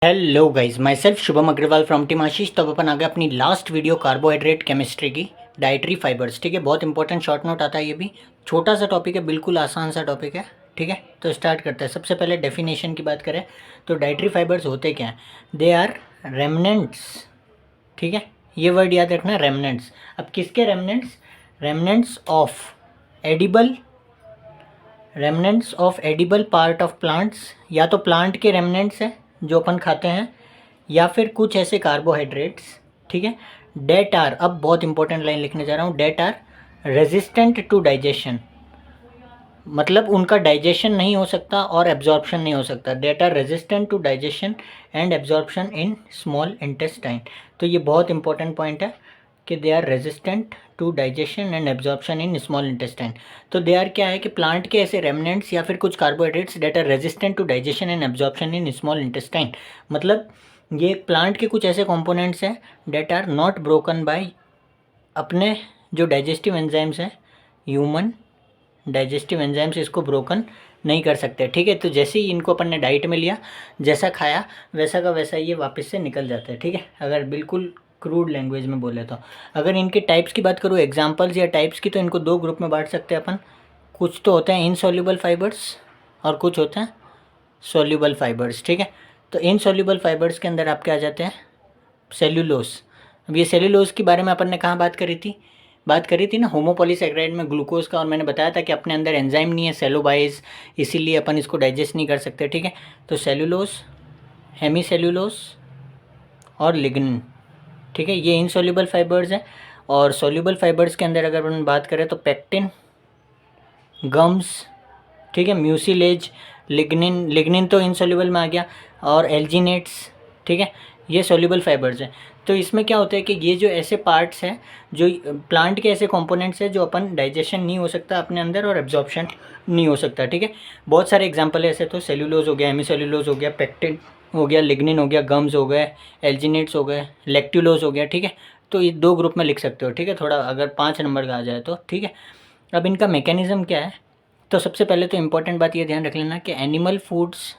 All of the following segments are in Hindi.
Hello guys, myself Shubham Agarwal from team Ashish. तो अब अपन आ गए अपनी लास्ट वीडियो कार्बोहाइड्रेट केमिस्ट्री की, डाइटरी फाइबर्स। ठीक है, बहुत इंपॉर्टेंट शॉर्ट नोट आता है। ये भी छोटा सा टॉपिक है, बिल्कुल आसान सा टॉपिक है। ठीक है, तो स्टार्ट करते हैं। सबसे पहले डेफिनेशन की बात करें तो डाइटरी फाइबर्स होते क्या हैं? They are remnants. ठीक है, ये वर्ड याद रखना, रेमनेंट्स। अब किसके remnants? Remnants of edible, remnants of edible part of plants. या तो प्लांट के रेमनेंट्स हैं जो अपन खाते हैं, या फिर कुछ ऐसे कार्बोहाइड्रेट्स। ठीक है, डेट आर, अब बहुत इंपॉर्टेंट लाइन लिखने जा रहा हूँ, that are resistant to digestion. मतलब उनका डाइजेशन नहीं हो सकता और एब्जॉर्प्शन नहीं हो सकता। That are resistant to digestion and absorption in small intestine. तो ये बहुत इंपॉर्टेंट पॉइंट है कि they are resistant to digestion and absorption in small intestine. तो दे आर क्या है कि प्लांट के ऐसे रेमनेंट्स या फिर कुछ carbohydrates that are resistant to digestion and absorption in small intestine. मतलब ये प्लांट के कुछ ऐसे कंपोनेंट्स हैं that are not broken by अपने जो डाइजेस्टिव एंजाइम्स हैं, ह्यूमन डाइजेस्टिव एंजाइम्स इसको ब्रोकन नहीं कर सकते। ठीक है, तो जैसे ही इनको अपन ने डाइट में लिया, जैसा खाया वैसा का वैसा ये वापस से निकल जाता है। ठीक है, अगर बिल्कुल क्रूड लैंग्वेज में बोले तो। अगर इनके टाइप्स की बात करूँ, एग्जांपल्स या टाइप्स की, तो इनको दो ग्रुप में बांट सकते हैं अपन। कुछ तो होते हैं इनसॉल्युबल फाइबर्स और कुछ होते हैं सॉल्युबल फाइबर्स। ठीक है, तो इनसॉल्युबल फाइबर्स के अंदर आपके आ जाते हैं सेल्यूलोस। अब ये सेल्यूलोस के बारे में अपन ने कहाँ बात करी थी ना, होमोपॉलीसैकेराइड में ग्लूकोज का। और मैंने बताया था कि अपने अंदर एंजाइम नहीं है सेलोबाइज, इसीलिए अपन इसको डाइजेस्ट नहीं कर सकते। ठीक है, तो सेल्यूलोस, हेमी सेल्यूलोस और लिग्निन। ठीक है, ये इनसॉल्युबल फाइबर्स हैं। और सॉल्युबल फाइबर्स के अंदर अगर अपन बात करें तो पेक्टिन, गम्स, ठीक है, म्यूसिलेज, लिग्निन। लिग्निन तो इनसॉल्युबल में आ गया, और एल्जिनेट्स। ठीक है, ये सॉल्युबल फाइबर्स हैं। तो इसमें क्या होता है कि ये जो ऐसे पार्ट्स हैं, जो प्लांट के ऐसे कंपोनेंट्स हैं जो अपन डाइजेशन नहीं हो सकता अपने अंदर और एब्जॉर्प्शन नहीं हो सकता। ठीक है, बहुत सारे एग्जांपल है ऐसे। तो सेल्यूलोज हो गया, हेमी सेल्यूलोज हो गया, पेक्टिन हो गया, लिग्निन हो गया, गम्स हो गए, एल्जिनेट्स हो गए, लेक्टुलोज हो गया। ठीक है, तो ये दो ग्रुप में लिख सकते हो। ठीक है, थोड़ा अगर 5 नंबर का आ जाए तो। ठीक है, अब इनका मैकेनिज्म क्या है? तो सबसे पहले तो इम्पॉर्टेंट बात ये ध्यान रख लेना कि एनिमल फूड्स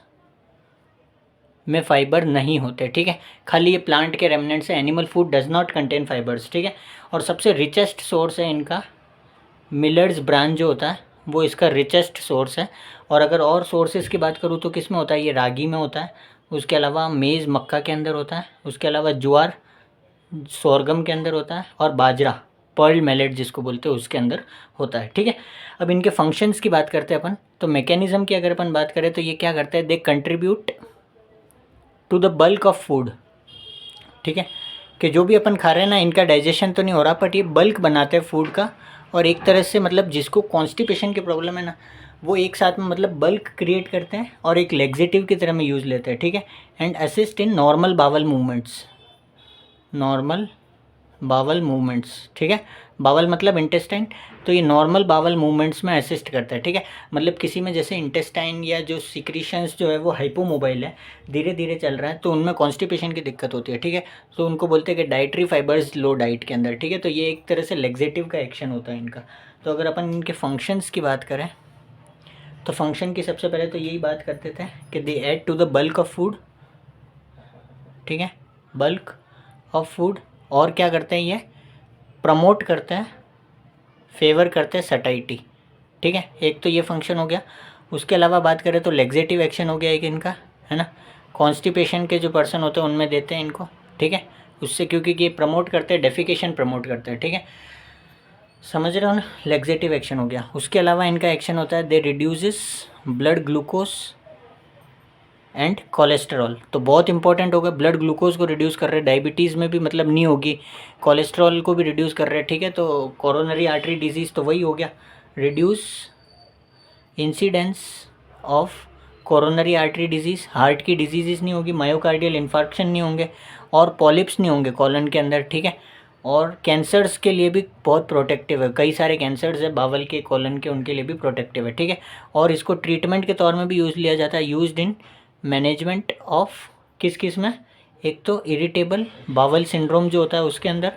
में फाइबर नहीं होते। ठीक है, खाली ये प्लांट के रेमनेंट्स है। Animal food does not contain fibres. ठीक है, और सबसे रिचेस्ट सोर्स है इनका मिलर्स ब्रांच जो होता है, वो इसका रिचेस्ट सोर्स है। और अगर और सोर्सेज की बात करूँ तो किस में होता है? ये रागी में होता है, उसके अलावा मेज़ मक्का के अंदर होता है, उसके अलावा ज्वार सोरगम के अंदर होता है, और बाजरा पर्ल मिलेट जिसको बोलते हैं उसके अंदर होता है। ठीक है, अब इनके फंक्शंस की बात करते हैं अपन। तो मैकेनिज्म की अगर अपन बात करें तो ये क्या करते हैं? They contribute to the bulk of food. ठीक है, कि जो भी अपन खा रहे हैं ना, इनका डाइजेशन तो नहीं हो रहा, बट ये बल्क बनाते हैं फूड का। और एक तरह से मतलब जिसको कॉन्स्टिपेशन की प्रॉब्लम है ना, वो एक साथ में मतलब बल्क क्रिएट करते हैं और एक लेग्जेटिव की तरह में यूज़ लेते हैं। ठीक है, and assist in normal bowel movements, normal bowel movements. ठीक है, बावल मतलब इंटेस्टाइन, तो ये नॉर्मल बावल मूवमेंट्स में असिस्ट करता है। ठीक है, मतलब किसी में जैसे इंटेस्टाइन या जो सिक्रीशंस जो है वो हाइपोमोबाइल है, धीरे धीरे चल रहा है, तो उनमें कॉन्स्टिपेशन की दिक्कत होती है। ठीक है, तो उनको बोलते हैं कि डाइटरी फाइबर्स लो डाइट के अंदर। ठीक है, तो ये एक तरह से लेग्जेटिव का एक्शन होता है इनका। तो अगर अपन इनके फंक्शंस की बात करें तो फंक्शन की सबसे पहले तो यही बात करते थे कि they add to the bulk of food. ठीक है, बल्क ऑफ फूड। और क्या करते हैं? ये प्रमोट करते हैं, फेवर करते हैं सटाइटी। ठीक है, एक तो ये फंक्शन हो गया। उसके अलावा बात करें तो लेग्जेटिव एक्शन हो गया एक इनका, है ना। कॉन्स्टिपेशन के जो पर्सन होते हैं उनमें देते हैं इनको। ठीक है, उससे क्योंकि ये प्रमोट करते हैं, डेफिकेशन प्रमोट करते हैं। ठीक है, समझ रहे हो ना, लेग्जेटिव एक्शन हो गया। उसके अलावा इनका एक्शन होता है they reduces blood glucose and cholesterol. तो बहुत इंपॉर्टेंट होगा, ब्लड ग्लूकोज को रिड्यूस कर रहे हैं, डायबिटीज़ में भी मतलब नहीं होगी, कोलेस्ट्रॉल को भी रिड्यूस कर रहे हैं। ठीक है, तो कोरोनरी आर्टरी डिजीज़ तो वही हो गया, reduce incidence of coronary artery disease, heart की डिजीज़ नहीं होगी, मायोकार्डियल इन्फार्क्शन नहीं होंगे, और पॉलिप्स नहीं होंगे कॉलन के अंदर। ठीक है, और कैंसर्स के लिए भी बहुत प्रोटेक्टिव है। कई सारे कैंसर्स है बावल के, कॉलन के, उनके लिए भी प्रोटेक्टिव है। ठीक है, और इसको ट्रीटमेंट के तौर में भी यूज़ लिया जाता है, यूज्ड इन मैनेजमेंट ऑफ किस किस में? एक तो इरिटेबल बावल सिंड्रोम जो होता है उसके अंदर,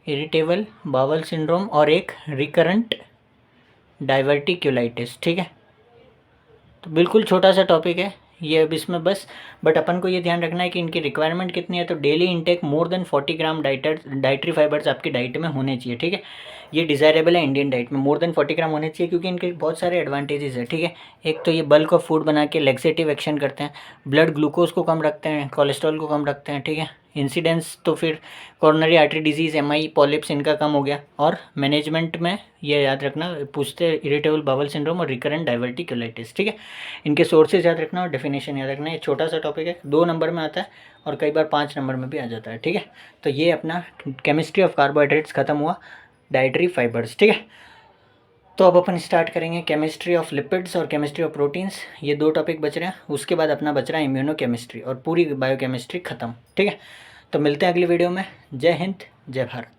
इरिटेबल बावल सिंड्रोम, और एक रिकरेंट डाइवर्टिक्यूलाइटिस। ठीक है, तो बिल्कुल छोटा सा टॉपिक है, ये अब इसमें बस, बट अपन को ये ध्यान रखना है कि इनकी रिक्वायरमेंट कितनी है। तो डेली इंटेक मोर देन 40 ग्राम डाइटरी फाइबर्स आपकी डाइट में होने चाहिए, ठीक है। ये डिज़ायरेबल है इंडियन डाइट में, मोर देन 40 ग्राम होने चाहिए, क्योंकि इनके बहुत सारे एडवांटेजेस है, ठीक है। एक तो ये बल्क ऑफ फूड बना के लेक्सेटिव एक्शन करते हैं, ब्लड ग्लूकोज को कम रखते हैं, कोलेस्ट्रॉल को कम रखते हैं, ठीक है। इंसिडेंस तो फिर coronary artery disease, MI, polyps, इनका कम हो गया। और मैनेजमेंट में ये याद रखना पूछते हैं, इरिटेबल बाउल सिंड्रोम और रिकरेंट डाइवर्टिकुलाइटिस, ठीक है। इनके सोर्सेज याद रखना और डेफिनेशन याद रखना। ये छोटा सा टॉपिक है, 2 नंबर में आता है और कई बार 5 नंबर में भी आ जाता है, ठीक है। तो ये अपना केमिस्ट्री ऑफ कार्बोहाइड्रेट्स खत्म हुआ, डाइटरी फाइबर्स, ठीक है। तो अब अपन स्टार्ट करेंगे केमिस्ट्री ऑफ लिपिड्स और केमिस्ट्री ऑफ प्रोटीन्स। ये 2 टॉपिक बच रहे हैं, उसके बाद अपना बच रहा है इम्यूनो केमिस्ट्री और पूरी बायोकेमिस्ट्री खत्म, ठीक है। तो मिलते हैं अगली वीडियो में। जय हिंद, जय भारत।